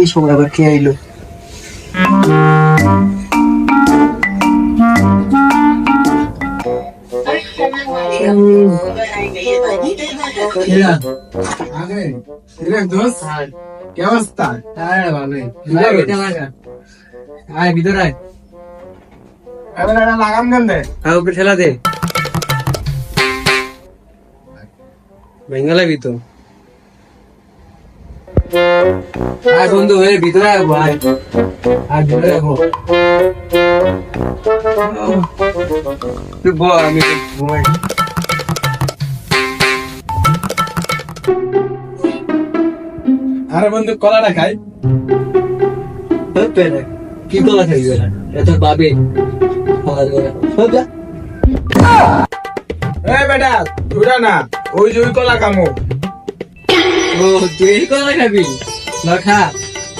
এই সময় আবার কে আইলো? কি অবস্থা? ভিতরে লাগাম দেন দে। ওকে ঠেলা দে, ভেঙে লাগবি তো। বন্ধু ভিতরে আসবো, আর ভিতরে আসবো। তুই বল, আমি ঘুমাই। আরে বন্ধু কলাটা খাই। কি কলা খাইবি এত পাবে? বেটা তুইরা না, ওই যে ওই কলা কামো। ও তুই কলা খাবি? না খা,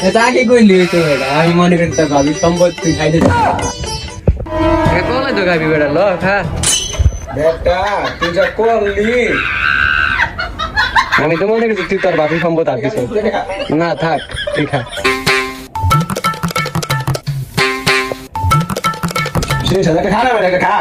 এটা কি কইলি? তো আমি মনে করি তোর ভাবি সম্পত্তি খাইতে কলা তো খাবি বেটা, ল খা। বেটা তুই যা করলি। আমি তো মনে করছি তুই তোর ভাবি সম্পদ আর কিছু না। থাক, তুই খা। খা না বেটা, খা।